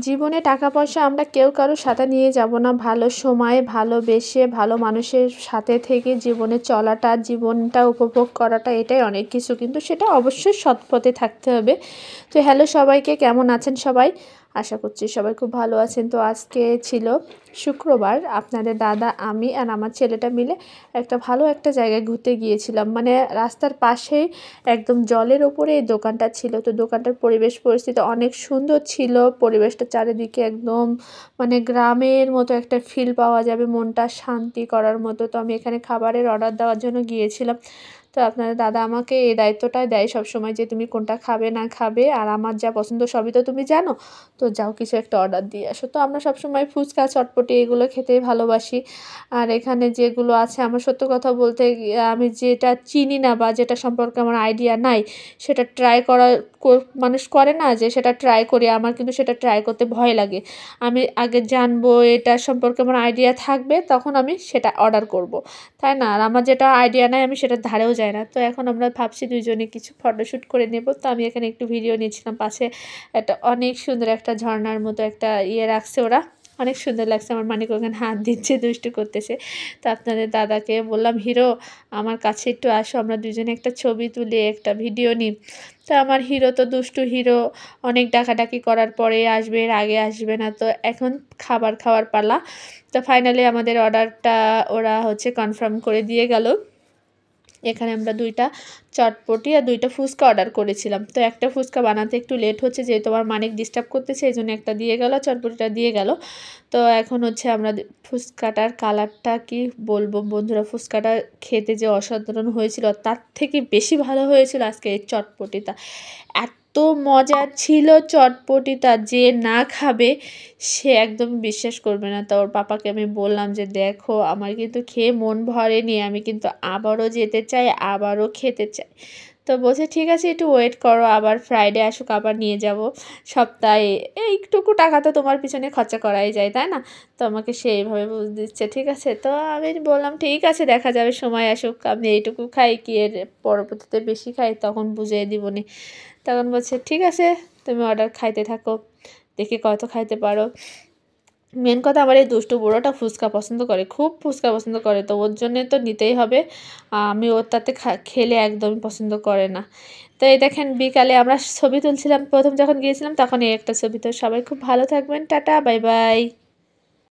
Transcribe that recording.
জীবনে টাকা পয়সা আমরা কেউ কারোর সাথে নিয়ে যাব না। ভালো সময় ভালোবেসে ভালো মানুষের সাথে থেকে জীবনে চলাটা, জীবনটা উপভোগ করাটা এটাই অনেক কিছু। কিন্তু সেটা অবশ্যই সৎ পথে থাকতে হবে। তো হ্যালো সবাইকে, কেমন আছেন সবাই? আশা করছি সবাই খুব ভালো আছেন। তো আজকে ছিল শুক্রবার, আপনাদের দাদা, আমি আর আমার ছেলেটা মিলে ভালো একটা জায়গায় ঘুরতে গিয়েছিলাম। মানে রাস্তার পাশেই একদম জলের ওপরে এই দোকানটা ছিল। তো দোকানটার পরিবেশ পরিস্থিতি অনেক সুন্দর ছিল। পরিবেশটা চারিদিকে একদম মানে গ্রামের মতো একটা ফিল পাওয়া যাবে, মনটা শান্তি করার মতো। তো আমি এখানে খাবারের অর্ডার দেওয়ার জন্য গিয়েছিলাম। তো আপনাদের দাদা আমাকে এই দায়িত্বটাই দেয় সবসময় যে তুমি কোনটা খাবে না খাবে, আর আমার যা পছন্দ সবই তো তুমি জানো, তো যাও কিছু একটা অর্ডার দিয়ে আসো। তো আমরা সবসময় ফুচকা চটপটি এগুলো খেতেই ভালোবাসি। আর এখানে যেগুলো আছে, আমার সত্য কথা বলতে আমি যেটা চিনি না বা যেটা সম্পর্কে আমার আইডিয়া নাই সেটা ট্রাই করা, মানুষ করে না যে সেটা ট্রাই করি, আমার কিন্তু সেটা ট্রাই করতে ভয় লাগে। আমি আগে জানবো, এটা সম্পর্কে আমার আইডিয়া থাকবে, তখন আমি সেটা অর্ডার করব, তাই না? আর আমার যেটা আইডিয়া নাই আমি সেটা ধারেও যাই না। তো এখন আমরা ভাবছি দুইজনে কিছু ফটোশ্যুট করে নেব। তো আমি এখানে একটু ভিডিও নিয়েছিলাম। পাশে অনেক সুন্দর একটা ঝর্ণার মতো একটা রাখছে ওরা, অনেক সুন্দর লাগছে। আমার মানিক ওখানে হাত দিচ্ছে, দুষ্টু করতেছে। তো আপনাদের দাদাকে বললাম, হিরো আমার কাছে একটু আসো, আমরা দুজনে একটা ছবি তুলি, একটা ভিডিও নিই। তো আমার হিরো তো দুষ্টু হিরো, অনেক ডাকাডাকি করার পরে আসবে, এর আগে আসবে না। তো এখন খাবার খাওয়ার পালা। তো ফাইনালি আমাদের অর্ডারটা ওরা কনফার্ম করে দিয়ে গেল। এখানে আমরা 2টা চটপটি আর 2টা ফুচকা অর্ডার করেছিলাম। তো একটা ফুচকা বানাতে একটু লেট হচ্ছে, যেহেতু আমার মানিক ডিস্টার্ব করতেছে, এই জন্য একটা দিয়ে গেল, চটপটিটা দিয়ে গেল। তো এখন আমরা ফুচকাটার কালারটা কি বলবো বন্ধুরা, ফুচকাটা খেতে যে অসাধারণ হয়েছিল, তার থেকে বেশি ভালো হয়েছিল আজকে এই চটপটিটা। এত মজা ছিল চটপটিটা, যে না খাবে সে একদম বিশ্বাস করবে না। তো ওর পাপাকে আমি বললাম যে দেখো, আমার কিন্তু খেয়ে মন ভরেনি, আমি কিন্তু আবারও যেতে চাই, আবারও খেতে চাই। তো বলছে ঠিক আছে, একটু ওয়েট করো, আবার ফ্রাইডে আসুক, আবার নিয়ে যাব সপ্তাহে। এইটুকু টাকা তো তোমার পিছনে খরচা করাই যায়, তাই না? তো আমাকে সেইভাবে বুঝ দিচ্ছে। ঠিক আছে, তো আমি বললাম ঠিক আছে, দেখা যাবে, সময় আসুক, আমি এইটুকু খাই কি এর পরবর্তীতে বেশি খাই তখন বুঝিয়ে দিবনি। তখন বলছে ঠিক আছে, তুমি অর্ডার খাইতে থাকো, দেখি কত খাইতে পারো। মেন কথা, আমার এই দুষ্টু বুড়োটা ফুচকা পছন্দ করে, খুব ফুচকা পছন্দ করে, তো ওর জন্যে তো নিতেই হবে। আমি ওর তাতে খেলে একদমই পছন্দ করে না। তো এই দেখেন, বিকালে আমরা ছবি তুলছিলাম, প্রথম যখন গিয়েছিলাম তখন এই একটা ছবি। তো সবাই খুব ভালো থাকবেন, টাটা, বাই বাই।